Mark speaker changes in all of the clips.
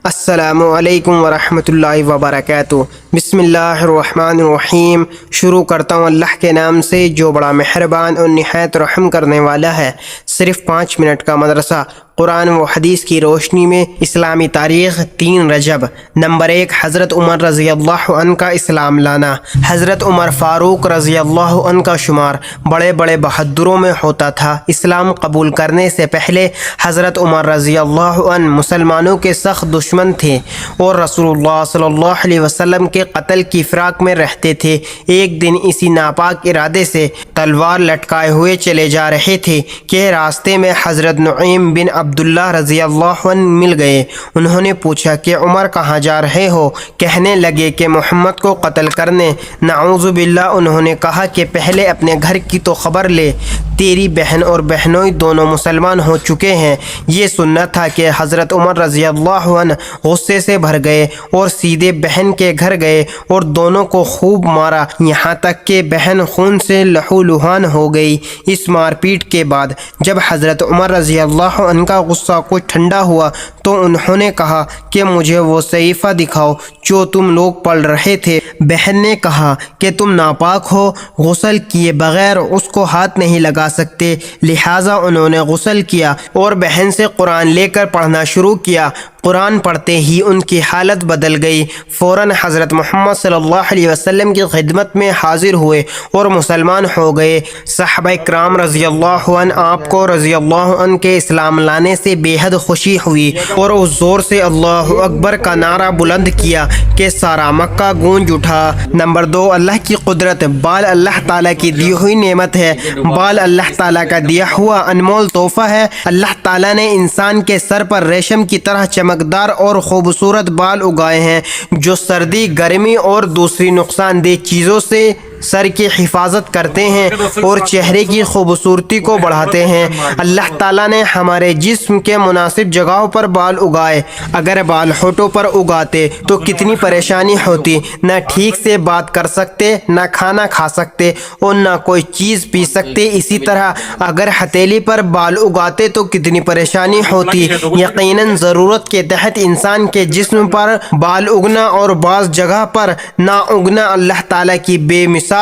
Speaker 1: السلام علیکم ورحمۃ اللہ وبرکاتہ۔ بسم اللہ الرحمن الرحیم۔ شروع کرتا ہوں اللہ کے نام سے جو بڑا مہربان اور نہایت رحم کرنے والا ہے۔ صرف 5 منٹ کا مدرسہ قرآن و حدیث کی روشنی میں اسلامی تاریخ 3 رجب۔ نمبر 1، حضرت عمر رضی اللہ عنہ کا اسلام لانا۔ حضرت عمر فاروق رضی اللہ عنہ کا شمار بڑے بڑے بہادروں میں ہوتا تھا۔ اسلام قبول کرنے سے پہلے حضرت عمر رضی اللہ عنہ مسلمانوں کے سخت دشمن تھے اور رسول اللہ صلی اللہ علیہ وسلم کے قتل کی فراق میں رہتے تھے۔ ایک دن اسی ناپاک ارادے سے تلوار لٹکائے ہوئے چلے جا رہے تھے کہ راستے میں حضرت نعیم بن عبداللہ رضی اللہ عنہ مل گئے۔ انہوں نے پوچھا کہ عمر کہاں جا رہے ہو؟ کہنے لگے کہ محمد کو قتل کرنے۔ نعوذ باللہ، انہوں نے کہا کہ پہلے اپنے گھر کی تو خبر لے، تیری بہن اور بہنوئی دونوں مسلمان ہو چکے ہیں۔ یہ سننا تھا کہ حضرت عمر رضی اللہ عنہ غصے سے بھر گئے اور سیدھے بہن کے گھر گئے اور دونوں کو خوب مارا، یہاں تک کہ بہن خون سے لہو لہان ہو گئی۔ اس مار پیٹ کے بعد جب حضرت عمر رضی اللہ عنہ کا غصہ کچھ ٹھنڈا ہوا تو انہوں نے کہا کہ مجھے وہ صحیفہ دکھاؤ جو تم لوگ پڑھ رہے تھے۔ بہن نے کہا کہ تم ناپاک ہو، غسل کیے بغیر اس کو ہاتھ نہیں لگا سکتے، لہٰذا انہوں نے غسل کیا اور بہن سے قرآن لے کر پڑھنا شروع کیا۔ قرآن پڑھتے ہی ان کی حالت بدل گئی۔ فوراً حضرت محمد صلی اللہ علیہ وسلم کی خدمت میں حاضر ہوئے اور مسلمان ہو گئے۔ صحابہ کرام رضی اللہ عنہ آپ کو رضی اللہ عنہ کے اسلام لانے سے بے حد خوشی ہوئی اور اس زور سے اللہ اکبر کا نعرہ بلند کیا کہ سارا مکہ گونج اٹھا۔ نمبر 2، اللہ کی قدرت۔ بال اللہ تعالیٰ کی دی ہوئی نعمت ہے۔ بال اللہ تعالیٰ کا دیا ہوا انمول تحفہ ہے۔ اللہ تعالیٰ نے انسان کے سر پر ریشم کی طرح چمکدار اور خوبصورت بال اگائے ہیں جو سردی، گرمی اور دوسری نقصان دہ چیزوں سے سر کی حفاظت کرتے ہیں اور چہرے کی خوبصورتی کو بڑھاتے ہیں۔ اللہ تعالیٰ نے ہمارے جسم کے مناسب جگہوں پر بال اگائے۔ اگر بال ہونٹوں پر اگاتے تو کتنی پریشانی ہوتی، نہ ٹھیک سے بات کر سکتے، نہ کھانا کھا سکتے اور نہ کوئی چیز پی سکتے۔ اسی طرح اگر ہتھیلی پر بال اگاتے تو کتنی پریشانی ہوتی۔ یقیناً ضرورت کے تحت انسان کے جسم پر بال اگنا اور بعض جگہ پر نہ اگنا اللہ تعالیٰ کی بے مثال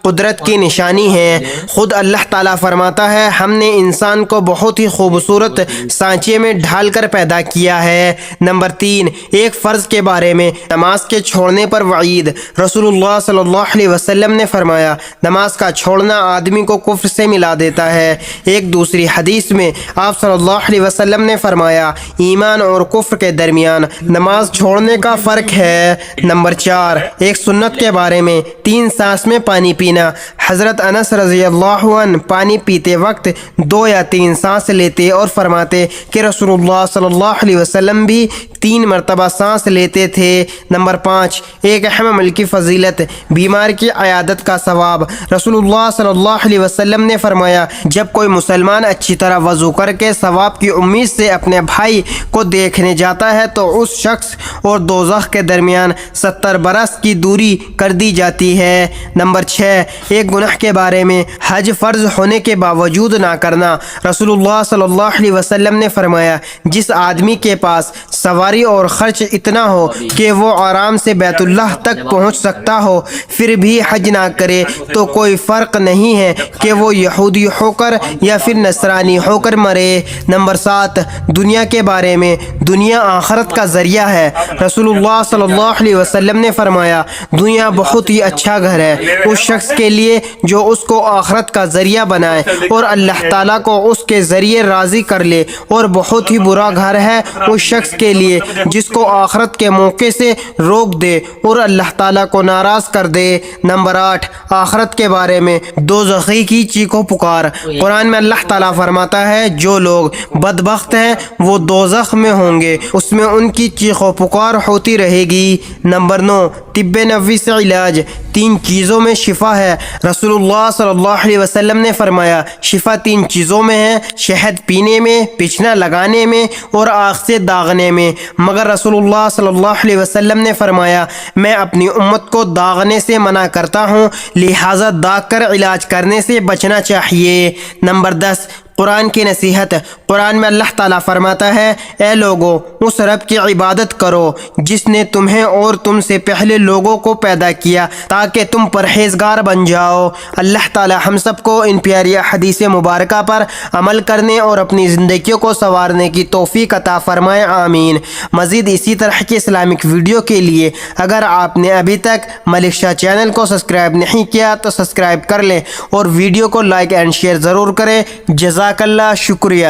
Speaker 1: قدرت کی نشانی ہے۔ خود اللہ تعالیٰ فرماتا ہے، ہم نے انسان کو بہت ہی خوبصورت سانچے میں ڈھال کر پیدا کیا ہے۔ نمبر 3، ایک فرض کے بارے میں نماز کے چھوڑنے پر وعید۔ رسول اللہ صلی اللہ علیہ وسلم نے فرمایا، نماز کا چھوڑنا آدمی کو کفر سے ملا دیتا ہے۔ ایک دوسری حدیث میں آپ صلی اللہ علیہ وسلم نے فرمایا، ایمان اور کفر کے درمیان نماز چھوڑنے کا فرق ہے۔ نمبر 4، ایک سنت کے بارے میں 3 سانس میں پانی پینا۔ حضرت انس رضی اللہ عنہ پانی پیتے وقت 2 یا 3 سانس لیتے اور فرماتے کہ رسول اللہ صلی اللہ علیہ وسلم بھی 3 مرتبہ سانس لیتے تھے۔ نمبر 5، ایک اہم عمل کی فضیلت، بیمار کی عیادت کا ثواب۔ رسول اللہ صلی اللہ علیہ وسلم نے فرمایا، جب کوئی مسلمان اچھی طرح وضو کر کے ثواب کی امید سے اپنے بھائی کو دیکھنے جاتا ہے تو اس شخص اور دوزخ کے درمیان 70 برس کی دوری کر دی جاتی ہے۔ نمبر 6، ایک گناہ کے بارے میں حج فرض ہونے کے باوجود نہ کرنا۔ رسول اللہ صلی اللہ علیہ وسلم نے فرمایا، جس آدمی کے پاس سواری اور خرچ اتنا ہو کہ وہ آرام سے بیت اللہ تک پہنچ سکتا ہو پھر بھی حج نہ کرے تو کوئی فرق نہیں ہے کہ وہ یہودی ہو کر یا پھر نصرانی ہو کر مرے۔ نمبر 7، دنیا کے بارے میں دنیا آخرت کا ذریعہ ہے۔ رسول اللہ صلی اللہ علیہ وسلم نے فرمایا، دنیا بہت ہی اچھا گھر ہے اس شخص کے لیے جو اس کو آخرت کا ذریعہ بنائے اور اللہ تعالیٰ کو اس کے ذریعے راضی کر لے، اور بہت ہی برا گھر ہے اس شخص کے لیے جس کو آخرت کے موقع سے روک دے اور اللہ تعالیٰ کو ناراض کر دے۔ نمبر 8، آخرت کے بارے میں دوزخی کی چیخ و پکار۔ قرآن میں اللہ تعالیٰ فرماتا ہے، جو لوگ بدبخت ہیں وہ دوزخ میں ہوں گے، اس میں ان کی چیخ و پکار ہوتی رہے گی۔ نمبر 9، طب نبوی سے علاج۔ 3 چیزوں میں شفا ہے۔ رسول اللہ صلی اللہ علیہ وسلم نے فرمایا، شفا 3 چیزوں میں ہے، شہد پینے میں، بچھنا لگانے میں اور آگ سے داغنے میں۔ مگر رسول اللہ صلی اللہ علیہ وسلم نے فرمایا، میں اپنی امت کو داغنے سے منع کرتا ہوں، لہٰذا داغ کر علاج کرنے سے بچنا چاہیے۔ نمبر 10، قرآن کی نصیحت۔ قرآن میں اللہ تعالیٰ فرماتا ہے، اے لوگو اس رب کی عبادت کرو جس نے تمہیں اور تم سے پہلے لوگوں کو پیدا کیا تاکہ تم پرہیزگار بن جاؤ۔ اللہ تعالیٰ ہم سب کو ان پیاری حدیث مبارکہ پر عمل کرنے اور اپنی زندگیوں کو سنوارنے کی توفیق عطا فرمائے، آمین۔ مزید اسی طرح کی اسلامک ویڈیو کے لیے اگر آپ نے ابھی تک ملک شاہ چینل کو سبسکرائب نہیں کیا تو سبسکرائب کر لیں اور ویڈیو کو لائک اینڈ شیئر ضرور کریں۔ جزاک اللہ، شکریہ۔